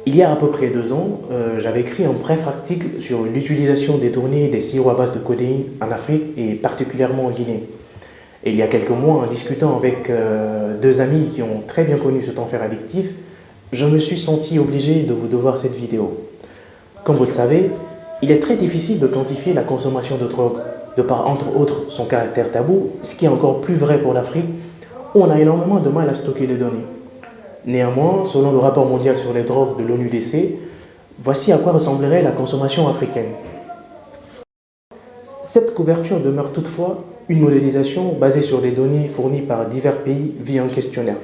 Il y a à peu près 2 ans, j'avais écrit un bref article sur l'utilisation détournée des sirops à base de codéine en Afrique et particulièrement en Guinée. Et il y a quelques mois, en discutant avec 2 amis qui ont très bien connu cet enfer addictif, je me suis senti obligé de vous devoir cette vidéo. Comme vous le savez, il est très difficile de quantifier la consommation de drogue, de par entre autres son caractère tabou, ce qui est encore plus vrai pour l'Afrique, où on a énormément de mal à stocker les données. Néanmoins, selon le rapport mondial sur les drogues de l'ONUDC, voici à quoi ressemblerait la consommation africaine. Cette couverture demeure toutefois une modélisation basée sur des données fournies par divers pays via un questionnaire.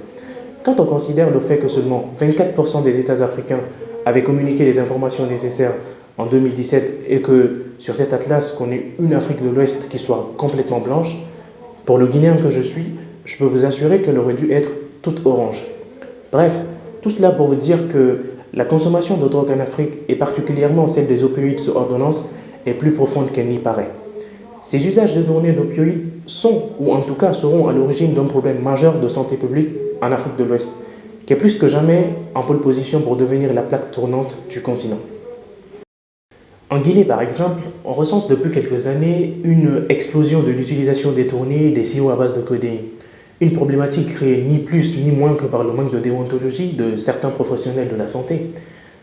Quand on considère le fait que seulement 24% des États africains avaient communiqué les informations nécessaires en 2017 et que sur cet atlas qu'on ait une Afrique de l'Ouest qui soit complètement blanche, pour le Guinéen que je suis, je peux vous assurer qu'elle aurait dû être toute orange. Bref, tout cela pour vous dire que la consommation de drogue en Afrique, et particulièrement celle des opioïdes sous ordonnance, est plus profonde qu'elle n'y paraît. Ces usages de données d'opioïdes sont, ou en tout cas seront à l'origine d'un problème majeur de santé publique en Afrique de l'Ouest, qui est plus que jamais en pole position pour devenir la plaque tournante du continent. En Guinée, par exemple, on recense depuis quelques années une explosion de l'utilisation détournée des sirops à base de codéine. Une problématique créée ni plus ni moins que par le manque de déontologie de certains professionnels de la santé.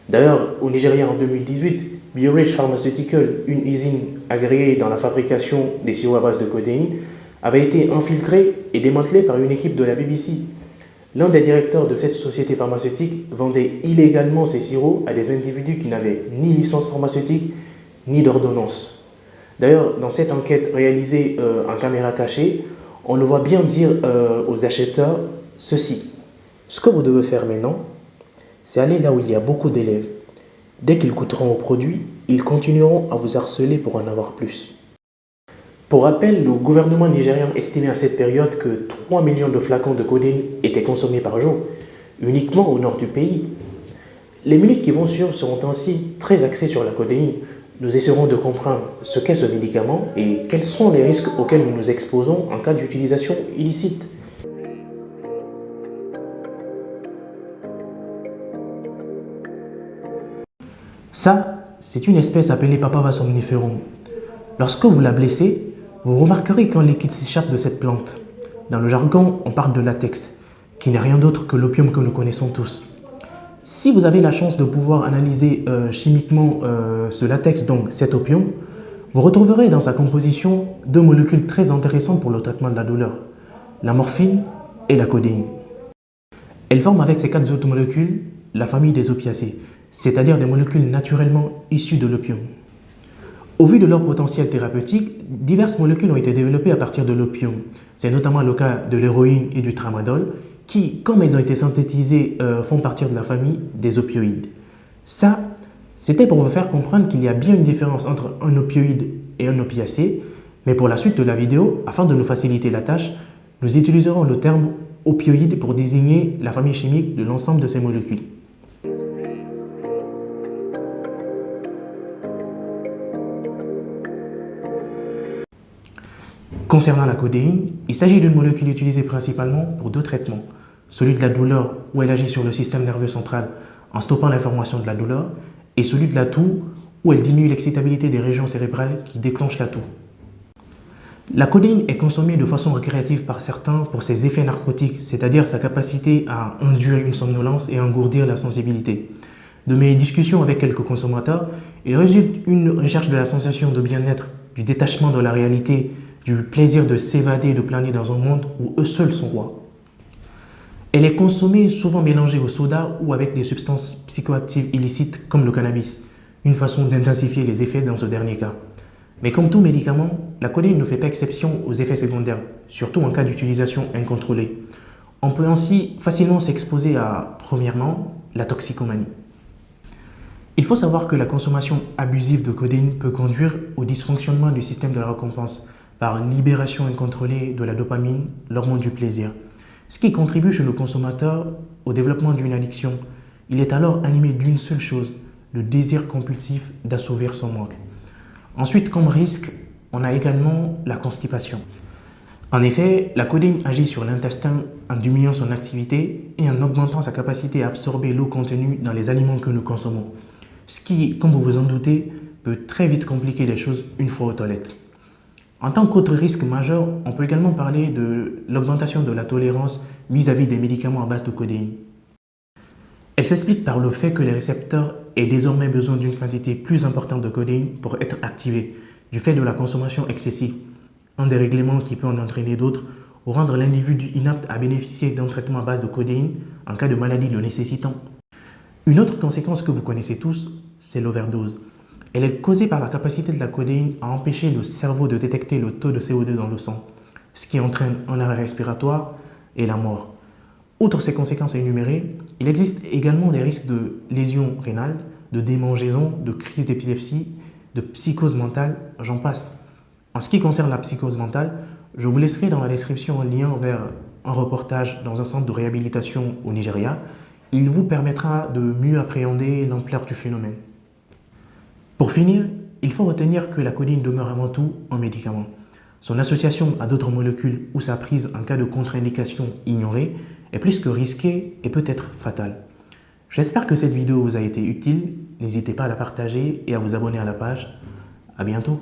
D'ailleurs, au Nigeria en 2018, BioRich Pharmaceutical, une usine agréée dans la fabrication des sirops à base de codéine, avait été infiltrée et démantelée par une équipe de la BBC. L'un des directeurs de cette société pharmaceutique vendait illégalement ces sirops à des individus qui n'avaient ni licence pharmaceutique ni d'ordonnance. D'ailleurs, dans cette enquête réalisée en caméra cachée, on le voit bien dire aux acheteurs ceci. Ce que vous devez faire maintenant, c'est aller là où il y a beaucoup d'élèves. Dès qu'ils goûteront au produit, ils continueront à vous harceler pour en avoir plus. Pour rappel, le gouvernement nigérian estimait à cette période que 3 millions de flacons de codeine étaient consommés par jour, uniquement au nord du pays. Les minutes qui vont suivre seront ainsi très axées sur la codéine. Nous essaierons de comprendre ce qu'est ce médicament et quels sont les risques auxquels nous nous exposons en cas d'utilisation illicite. Ça, c'est une espèce appelée Papaver somniferum. Lorsque vous la blessez, vous remarquerez qu'un liquide s'échappe de cette plante. Dans le jargon, on parle de latex, qui n'est rien d'autre que l'opium que nous connaissons tous. Si vous avez la chance de pouvoir analyser chimiquement ce latex, donc cet opium, vous retrouverez dans sa composition 2 molécules très intéressantes pour le traitement de la douleur, la morphine et la codéine. Elles forment avec ces 4 autres molécules la famille des opiacés, c'est-à-dire des molécules naturellement issues de l'opium. Au vu de leur potentiel thérapeutique, diverses molécules ont été développées à partir de l'opium. C'est notamment le cas de l'héroïne et du tramadol, qui, comme elles ont été synthétisées, font partie de la famille des opioïdes. Ça, c'était pour vous faire comprendre qu'il y a bien une différence entre un opioïde et un opiacé, mais pour la suite de la vidéo, afin de nous faciliter la tâche, nous utiliserons le terme opioïde pour désigner la famille chimique de l'ensemble de ces molécules. Concernant la codéine, il s'agit d'une molécule utilisée principalement pour 2 traitements. Celui de la douleur, où elle agit sur le système nerveux central en stoppant l'information de la douleur, et celui de la toux, où elle diminue l'excitabilité des régions cérébrales qui déclenchent la toux. La codéine est consommée de façon récréative par certains pour ses effets narcotiques, c'est-à-dire sa capacité à induire une somnolence et à engourdir la sensibilité. De mes discussions avec quelques consommateurs, il résulte une recherche de la sensation de bien-être, du détachement de la réalité, du plaisir de s'évader et de planer dans un monde où eux seuls sont rois. Elle est consommée souvent mélangée au soda ou avec des substances psychoactives illicites comme le cannabis, une façon d'intensifier les effets dans ce dernier cas. Mais comme tout médicament, la codéine ne fait pas exception aux effets secondaires, surtout en cas d'utilisation incontrôlée. On peut ainsi facilement s'exposer à, premièrement, la toxicomanie. Il faut savoir que la consommation abusive de codéine peut conduire au dysfonctionnement du système de la récompense par une libération incontrôlée de la dopamine, l'hormone du plaisir, ce qui contribue chez le consommateur au développement d'une addiction. Il est alors animé d'une seule chose, le désir compulsif d'assouvir son manque. Ensuite, comme risque, on a également la constipation. En effet, la codéine agit sur l'intestin en diminuant son activité et en augmentant sa capacité à absorber l'eau contenue dans les aliments que nous consommons. Ce qui, comme vous vous en doutez, peut très vite compliquer les choses une fois aux toilettes. En tant qu'autre risque majeur, on peut également parler de l'augmentation de la tolérance vis-à-vis des médicaments à base de codéine. Elle s'explique par le fait que les récepteurs aient désormais besoin d'une quantité plus importante de codéine pour être activés, du fait de la consommation excessive, un dérèglement qui peut en entraîner d'autres ou rendre l'individu inapte à bénéficier d'un traitement à base de codéine en cas de maladie le nécessitant. Une autre conséquence que vous connaissez tous, c'est l'overdose. Elle est causée par la capacité de la codéine à empêcher le cerveau de détecter le taux de CO2 dans le sang, ce qui entraîne un arrêt respiratoire et la mort. Outre ces conséquences énumérées, il existe également des risques de lésions rénales, de démangeaisons, de crise d'épilepsie, de psychose mentale, j'en passe. En ce qui concerne la psychose mentale, je vous laisserai dans la description un lien vers un reportage dans un centre de réhabilitation au Nigeria. Il vous permettra de mieux appréhender l'ampleur du phénomène. Pour finir, il faut retenir que la codéine demeure avant tout un médicament. Son association à d'autres molécules ou sa prise en cas de contre-indication ignorée est plus que risquée et peut être fatale. J'espère que cette vidéo vous a été utile. N'hésitez pas à la partager et à vous abonner à la page. À bientôt.